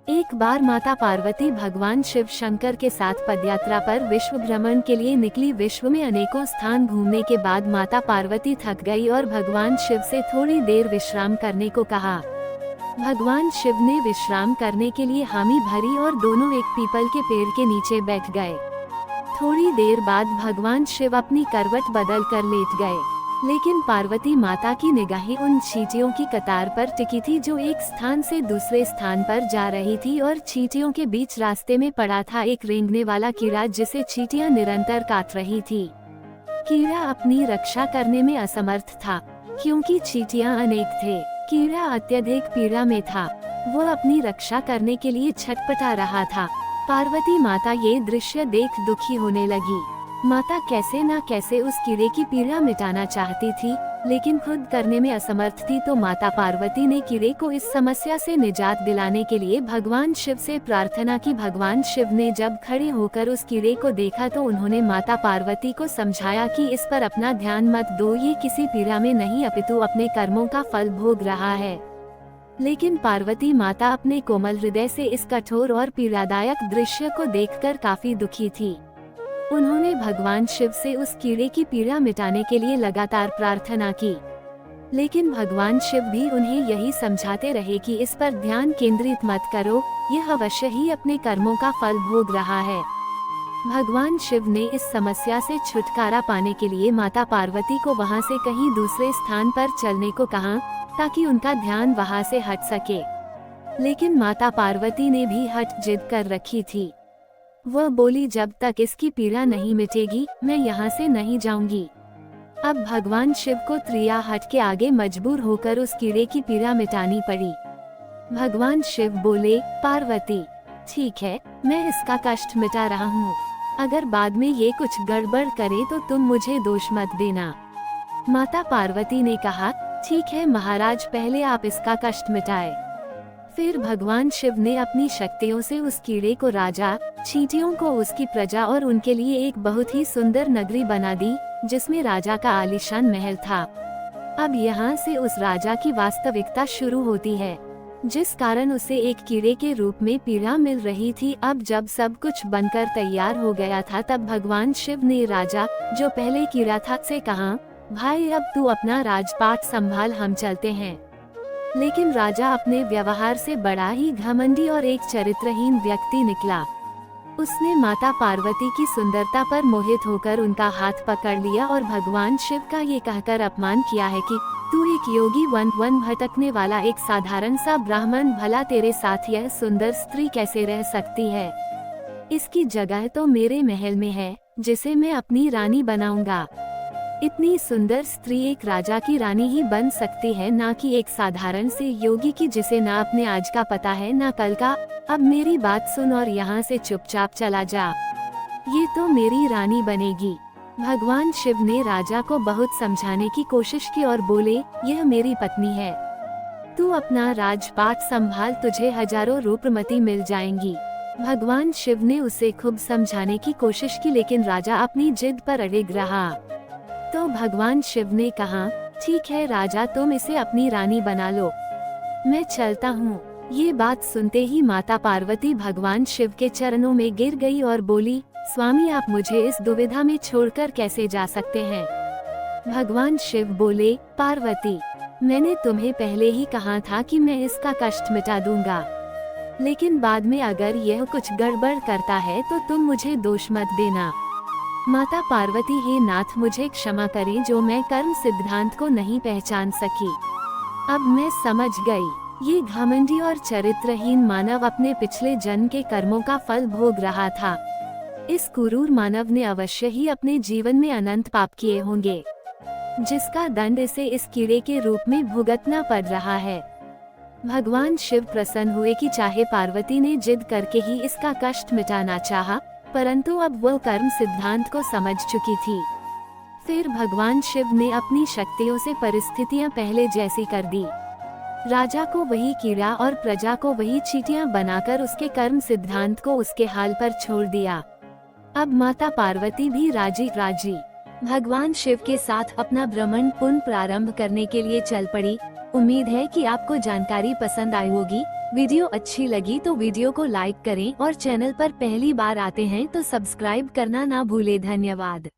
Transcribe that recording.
एक बार माता पार्वती भगवान शिव शंकर के साथ पदयात्रा पर विश्व भ्रमण के लिए निकली। विश्व में अनेकों स्थान घूमने के बाद माता पार्वती थक गई और भगवान शिव से थोड़ी देर विश्राम करने को कहा। भगवान शिव ने विश्राम करने के लिए हामी भरी और दोनों एक पीपल के पेड़ के नीचे बैठ गए। थोड़ी देर बाद भगवान शिव अपनी करवट बदल कर लेट गए, लेकिन पार्वती माता की निगाहें उन चींटियों की कतार पर टिकी थी जो एक स्थान से दूसरे स्थान पर जा रही थी और चींटियों के बीच रास्ते में पड़ा था एक रेंगने वाला कीड़ा जिसे चींटियां निरंतर काट रही थी। कीड़ा अपनी रक्षा करने में असमर्थ था क्योंकि चींटियां अनेक थे। कीड़ा अत्यधिक पीड़ा में था, वो अपनी रक्षा करने के लिए छटपटा रहा था। पार्वती माता ये दृश्य देख दुखी होने लगी। माता कैसे न कैसे उस कीड़े की पीड़ा मिटाना चाहती थी, लेकिन खुद करने में असमर्थ थी। तो माता पार्वती ने कीड़े को इस समस्या से निजात दिलाने के लिए भगवान शिव से प्रार्थना की। भगवान शिव ने जब खड़े होकर उस कीड़े को देखा तो उन्होंने माता पार्वती को समझाया कि इस पर अपना ध्यान मत दो, ये किसी पीड़ा में नहीं अपितु अपने कर्मों का फल भोग रहा है। लेकिन पार्वती माता अपने कोमल हृदय से इस कठोर और पीड़ादायक दृश्य को देखकर काफी दुखी थी। उन्होंने भगवान शिव से उस कीड़े की पीड़ा मिटाने के लिए लगातार प्रार्थना की, लेकिन भगवान शिव भी उन्हें यही समझाते रहे कि इस पर ध्यान केंद्रित मत करो, यह अवश्य ही अपने कर्मों का फल भोग रहा है। भगवान शिव ने इस समस्या से छुटकारा पाने के लिए माता पार्वती को वहां से कहीं दूसरे स्थान पर चलने को कहा, ताकि उनका ध्यान वहां से हट सके। लेकिन माता पार्वती ने भी हट जिद कर रखी थी। वह बोली, जब तक इसकी पीड़ा नहीं मिटेगी मैं यहाँ से नहीं जाऊंगी। अब भगवान शिव को त्रिया हट के आगे मजबूर होकर उस कीड़े की पीड़ा मिटानी पड़ी। भगवान शिव बोले, पार्वती ठीक है, मैं इसका कष्ट मिटा रहा हूँ, अगर बाद में ये कुछ गड़बड़ करे तो तुम मुझे दोष मत देना। माता पार्वती ने कहा, ठीक है महाराज, पहले आप इसका कष्ट मिटाए। फिर भगवान शिव ने अपनी शक्तियों से उस कीड़े को राजा, चींटियों को उसकी प्रजा और उनके लिए एक बहुत ही सुंदर नगरी बना दी, जिसमें राजा का आलीशान महल था। अब यहाँ से उस राजा की वास्तविकता शुरू होती है, जिस कारण उसे एक कीड़े के रूप में पीड़ा मिल रही थी। अब जब सब कुछ बनकर तैयार हो गया था, तब भगवान शिव ने राजा, जो पहले कीड़ा था, से कहा, भाई अब तू अपना राजपाट संभाल, हम चलते हैं। लेकिन राजा अपने व्यवहार से बड़ा ही घमंडी और एक चरित्रहीन व्यक्ति निकला। उसने माता पार्वती की सुंदरता पर मोहित होकर उनका हाथ पकड़ लिया और भगवान शिव का ये कहकर अपमान किया है कि तू एक योगी वन भटकने वाला एक साधारण सा ब्राह्मण, भला तेरे साथ यह सुंदर स्त्री कैसे रह सकती है? इसकी जगह तो मेरे महल में है, जिसे मैं अपनी रानी बनाऊंगा। इतनी सुंदर स्त्री एक राजा की रानी ही बन सकती है, ना कि एक साधारण से योगी की, जिसे ना अपने आज का पता है ना कल का। अब मेरी बात सुन और यहाँ से चुपचाप चला जा, ये तो मेरी रानी बनेगी। भगवान शिव ने राजा को बहुत समझाने की कोशिश की और बोले, यह मेरी पत्नी है, तू अपना राजपाट संभाल, तुझे हजारों रूपमती मिल जाएंगी। भगवान शिव ने उसे खूब समझाने की कोशिश की, लेकिन राजा अपनी जिद पर अड़िग रहा। तो भगवान शिव ने कहा, ठीक है राजा, तुम इसे अपनी रानी बना लो, मैं चलता हूँ। ये बात सुनते ही माता पार्वती भगवान शिव के चरणों में गिर गई और बोली, स्वामी आप मुझे इस दुविधा में छोड़कर कैसे जा सकते हैं? भगवान शिव बोले, पार्वती मैंने तुम्हें पहले ही कहा था कि मैं इसका कष्ट मिटा दूंगा, लेकिन बाद में अगर यह कुछ गड़बड़ करता है तो तुम मुझे दोष मत देना। माता पार्वती, हे नाथ मुझे क्षमा करें जो मैं कर्म सिद्धांत को नहीं पहचान सकी। अब मैं समझ गई, ये घमंडी और चरित्रहीन मानव अपने पिछले जन्म के कर्मों का फल भोग रहा था। इस क्रूर मानव ने अवश्य ही अपने जीवन में अनंत पाप किए होंगे, जिसका दंड इसे इस कीड़े के रूप में भुगतना पड़ रहा है। भगवान शिव प्रसन्न हुए कि चाहे पार्वती ने जिद करके ही इसका कष्ट मिटाना चाहा, परंतु अब वो कर्म सिद्धांत को समझ चुकी थी। फिर भगवान शिव ने अपनी शक्तियों से परिस्थितियां पहले जैसी कर दी। राजा को वही कीड़ा और प्रजा को वही चींटियां बनाकर उसके कर्म सिद्धांत को उसके हाल पर छोड़ दिया। अब माता पार्वती भी राजी भगवान शिव के साथ अपना भ्रमण पुनः प्रारंभ करने के लिए चल पड़ी। उम्मीद है कि आपको जानकारी पसंद आई होगी। वीडियो अच्छी लगी तो वीडियो को लाइक करें और चैनल पर पहली बार आते हैं तो सब्सक्राइब करना ना भूले। धन्यवाद।